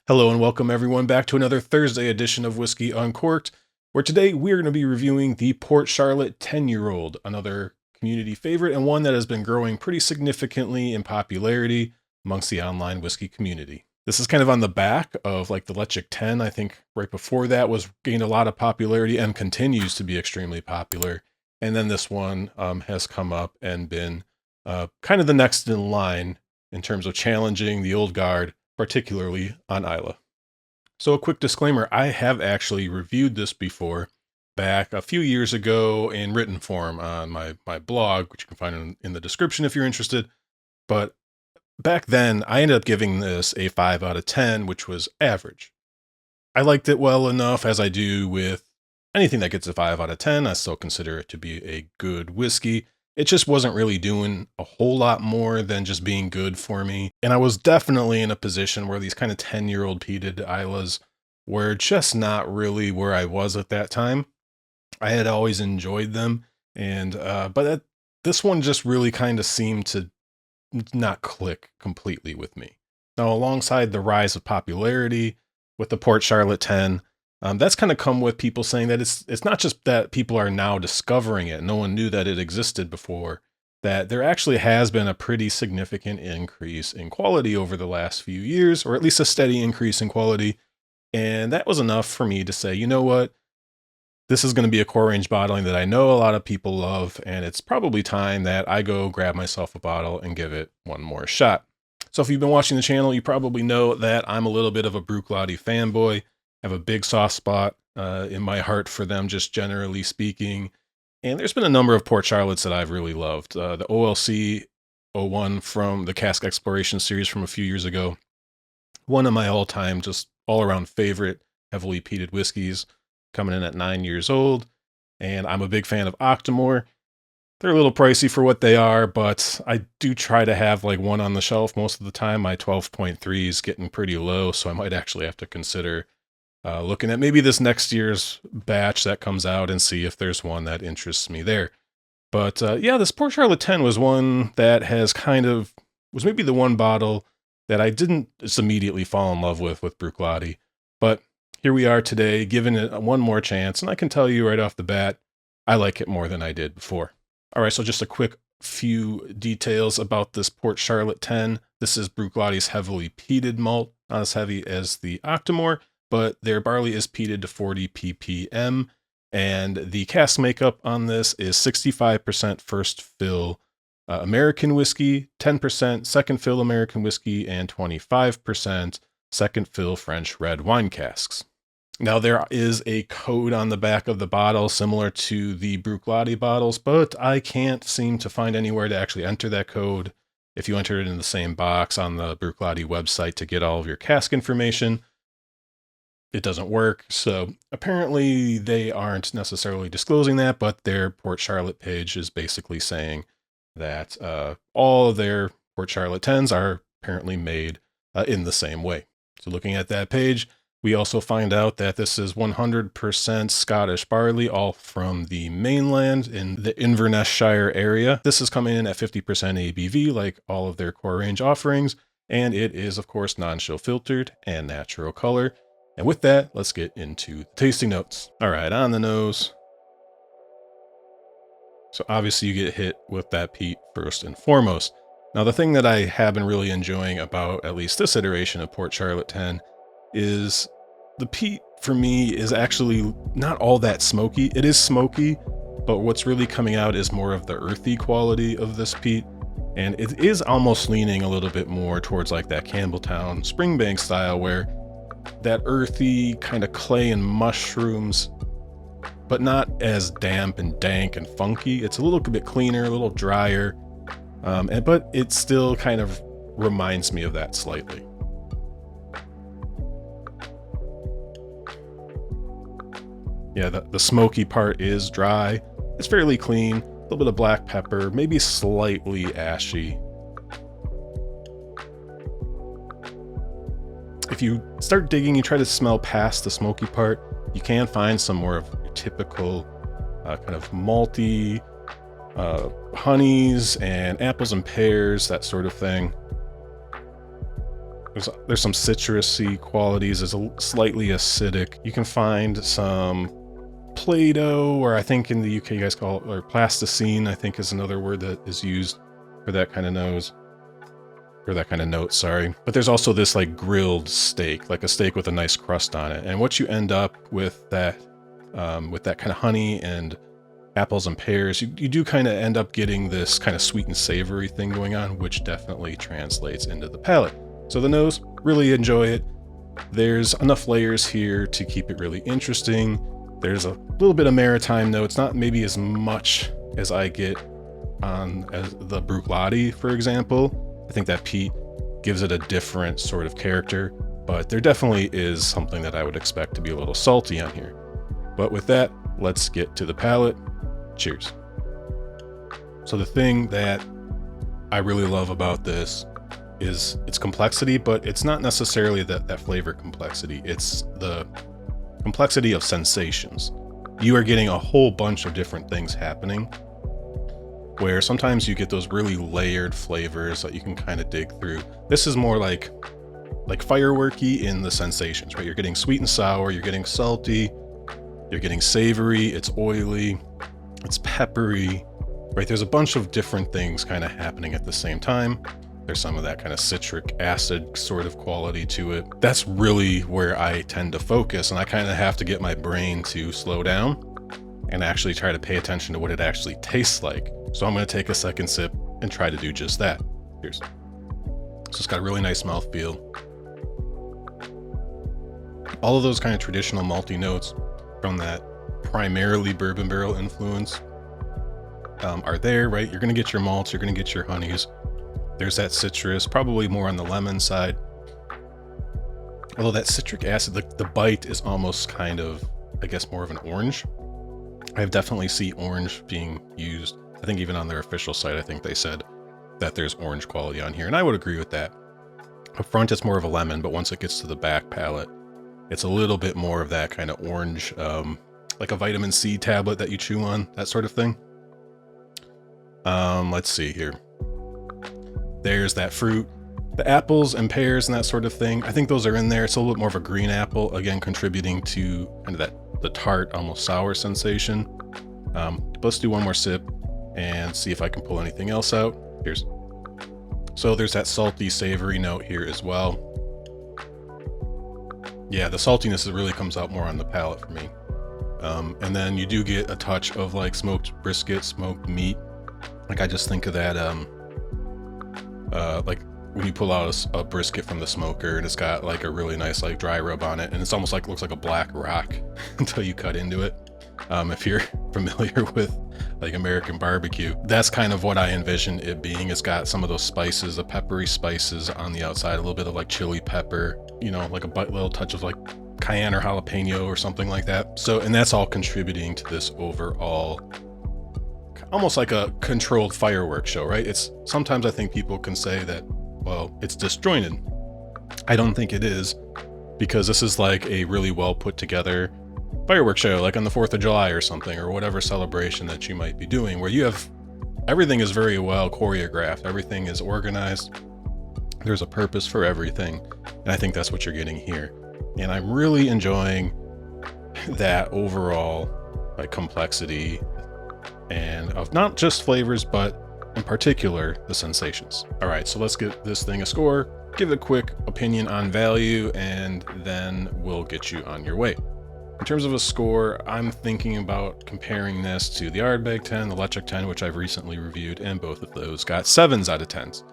Hello and welcome everyone back to another Thursday edition of Whiskey Uncorked, where today we're going to be reviewing the Port Charlotte 10-year-old, another community favorite and one that has been growing pretty significantly in popularity amongst the online whiskey community. This is kind of on the back of like the Lechick 10. I think right before that was gained a lot of popularity and continues to be extremely popular. And then this one has come up and been kind of the next in line in terms of challenging the old guard, particularly on Islay. So a quick disclaimer, I have actually reviewed this before back a few years ago in written form on my blog, which you can find in the description if you're interested. But back then, I ended up giving this a 5 out of 10, which was average. I liked it well enough, as I do with anything that gets a 5 out of 10. I still consider it to be a good whiskey. It just wasn't really doing a whole lot more than just being good for me. And I was definitely in a position where these kind of 10-year-old peated Islas were just not really where I was at that time. I had always enjoyed them, and this one just really kind of seemed to not click completely with me. Now, alongside the rise of popularity with the Port Charlotte 10, that's kind of come with people saying that it's not just that people are now discovering it. No one knew that it existed before. That there actually has been a pretty significant increase in quality over the last few years, or at least a steady increase in quality. And that was enough for me to say, you know what? This is going to be a core range bottling that I know a lot of people love, and it's probably time that I go grab myself a bottle and give it one more shot. So if you've been watching the channel, you probably know that I'm a little bit of a Bruichladdich fanboy. I have a big soft spot in my heart for them, just generally speaking. And there's been a number of Port Charlottes that I've really loved. The OLC 01 from the Cask Exploration series from a few years ago. One of my all-time, just all-around favorite heavily peated whiskeys, coming in at 9 years old. And I'm a big fan of Octomore. They're a little pricey for what they are, but I do try to have like one on the shelf most of the time. My 12.3 is getting pretty low, so I might actually have to consider looking at maybe this next year's batch that comes out and see if there's one that interests me there. But yeah, this Port Charlotte 10 was one that was maybe the one bottle that I didn't just immediately fall in love with Bruichladdich. But here we are today, giving it one more chance, and I can tell you right off the bat, I like it more than I did before. All right, so just a quick few details about this Port Charlotte 10. This is Bruichladdich heavily peated malt, not as heavy as the Octomore, but their barley is peated to 40 ppm, and the cask makeup on this is 65% first fill American whiskey, 10% second fill American whiskey, and 25% second fill French red wine casks. Now, there is a code on the back of the bottle similar to the Bruichladdich bottles, but I can't seem to find anywhere to actually enter that code. If you enter it in the same box on the Bruichladdich website to get all of your cask information, it doesn't work. So apparently they aren't necessarily disclosing that, but their Port Charlotte page is basically saying that all of their Port Charlotte 10s are apparently made in the same way. So looking at that page, we also find out that this is 100% Scottish barley, all from the mainland in the Inverness Shire area. This is coming in at 50% ABV, like all of their core range offerings, and it is, of course, non-chill filtered and natural color. And with that, let's get into the tasting notes. All right, on the nose. So obviously you get hit with that peat first and foremost. Now, the thing that I have been really enjoying about at least this iteration of Port Charlotte 10 is the peat for me is actually not all that smoky. It is smoky, but what's really coming out is more of the earthy quality of this peat. And it is almost leaning a little bit more towards like that Campbelltown Springbank style, where that earthy kind of clay and mushrooms, but not as damp and dank and funky. It's a little bit cleaner, a little drier, but it still kind of reminds me of that slightly. Yeah, the smoky part is dry. It's fairly clean, a little bit of black pepper, maybe slightly ashy. If you start digging, you try to smell past the smoky part, you can find some more of your typical kind of malty honeys and apples and pears, that sort of thing. There's some citrusy qualities. There's a slightly acidic. You can find some Play-Doh, or I think in the UK you guys call it, or plasticine, I think is another word that is used for that kind of nose. Or that kind of note, sorry. But there's also this like grilled steak, like a steak with a nice crust on it. And what you end up with that kind of honey and apples and pears, you do kind of end up getting this kind of sweet and savory thing going on, which definitely translates into the palate. So the nose, really enjoy it. There's enough layers here to keep it really interesting. There's a little bit of maritime notes, not maybe as much as I get on as the Bruichladdich, for example. I think that peat gives it a different sort of character, but there definitely is something that I would expect to be a little salty on here. But with that, let's get to the palate. Cheers. So the thing that I really love about this is its complexity, but it's not necessarily that flavor complexity. It's the complexity of sensations. You are getting a whole bunch of different things happening, where sometimes you get those really layered flavors that you can kind of dig through. This is more like fireworky in the sensations, right? You're getting sweet and sour, you're getting salty, you're getting savory, it's oily, it's peppery, right? There's a bunch of different things kind of happening at the same time. There's some of that kind of citric acid sort of quality to it. That's really where I tend to focus, and I kind of have to get my brain to slow down and actually try to pay attention to what it actually tastes like. So I'm going to take a second sip and try to do just that. Cheers. So it's got a really nice mouthfeel. All of those kind of traditional malty notes from that primarily bourbon barrel influence are there, right? You're going to get your malts, you're going to get your honeys. There's that citrus, probably more on the lemon side. Although that citric acid, the bite is almost kind of, I guess, more of an orange. I've definitely seen orange being used. I think even on their official site, I think they said that there's orange quality on here, and I would agree with that. Up front, it's more of a lemon, but once it gets to the back palate, it's a little bit more of that kind of orange, like a vitamin C tablet that you chew on, that sort of thing. Let's see here. There's that fruit, the apples and pears and that sort of thing. I think those are in there. It's a little bit more of a green apple, again, contributing to kind of the tart, almost sour sensation. Let's do one more sip and see if I can pull anything else out. Cheers. So there's that salty, savory note here as well. Yeah, the saltiness really comes out more on the palate for me. And then you do get a touch of like smoked brisket, smoked meat. Like I just think of that, like when you pull out a brisket from the smoker and it's got like a really nice like dry rub on it, and it's almost like looks like a black rock until you cut into it. If you're familiar with like American barbecue, that's kind of what I envision it being. It's got some of those spices, the peppery spices on the outside, a little bit of like chili pepper, you know, like a little touch of like cayenne or jalapeno or something like that. So, and that's all contributing to this overall, almost like a controlled fireworks show, right? It's sometimes I think people can say that, well, it's disjointed. I don't think it is, because this is like a really well put together fireworks show, like on the 4th of July or something, or whatever celebration that you might be doing, where you have everything is very well choreographed, everything is organized, there's a purpose for everything, and I think that's what you're getting here. And I'm really enjoying that overall like complexity, and of not just flavors, but in particular the sensations. All right, so let's give this thing a score, give it a quick opinion on value, and then we'll get you on your way. In terms of a score, I'm thinking about comparing this to the Ardbeg 10, the Ledaig 10, which I've recently reviewed, and both of those got 7s out of 10s.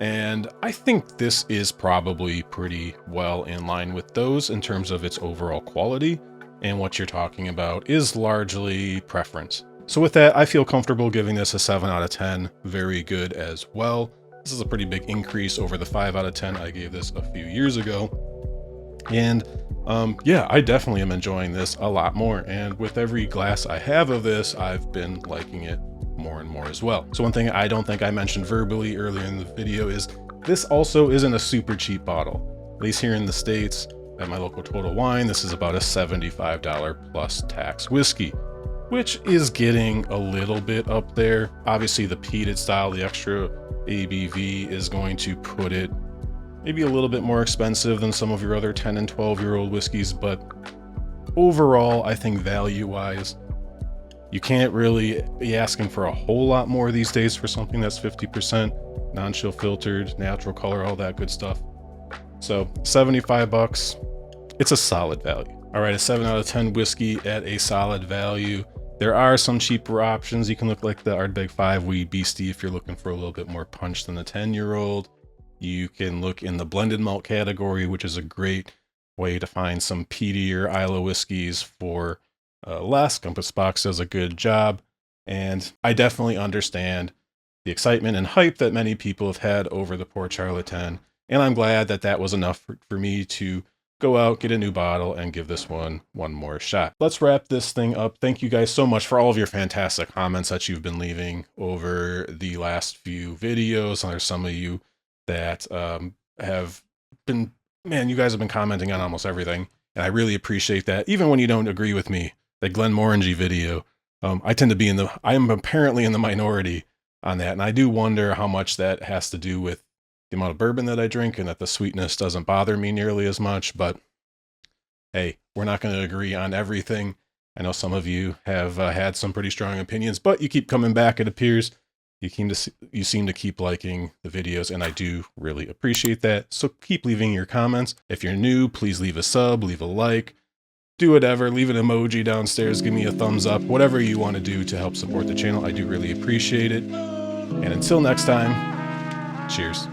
And I think this is probably pretty well in line with those in terms of its overall quality, and what you're talking about is largely preference. So with that, I feel comfortable giving this a 7 out of 10, very good as well. This is a pretty big increase over the 5 out of 10 I gave this a few years ago. And yeah, I definitely am enjoying this a lot more. And with every glass I have of this, I've been liking it more and more as well. So one thing I don't think I mentioned verbally earlier in the video is this also isn't a super cheap bottle. At least here in the States, at my local Total Wine, this is about a $75 plus tax whiskey, which is getting a little bit up there. Obviously the peated style, the extra ABV is going to put it maybe a little bit more expensive than some of your other 10 and 12-year-old whiskeys, but overall, I think value-wise, you can't really be asking for a whole lot more these days for something that's 50% non-chill filtered, natural color, all that good stuff. So $75, it's a solid value. All right, a 7 out of 10 whiskey at a solid value. There are some cheaper options. You can look like the Ardbeg 5 Wee Beastie if you're looking for a little bit more punch than the 10-year-old. You can look in the blended malt category, which is a great way to find some peatier Islay whiskeys for less. Compass Box does a good job, and I definitely understand the excitement and hype that many people have had over the Port Charlotte 10, and I'm glad that that was enough for me to go out, get a new bottle, and give this one more shot. Let's wrap this thing up. Thank you guys so much for all of your fantastic comments that you've been leaving over the last few videos. There's some of you that have been, man, you guys have been commenting on almost everything, and I really appreciate that. Even when you don't agree with me, that Glenmorangie video, I tend to be I am apparently in the minority on that, and I do wonder how much that has to do with the amount of bourbon that I drink and that the sweetness doesn't bother me nearly as much. But hey, we're not going to agree on everything. I know some of you have had some pretty strong opinions, but you keep coming back, it appears. You seem to keep liking the videos, and I do really appreciate that. So keep leaving your comments. If you're new, please leave a sub, leave a like, do whatever, leave an emoji downstairs, give me a thumbs up, whatever you want to do to help support the channel. I do really appreciate it. And until next time, cheers.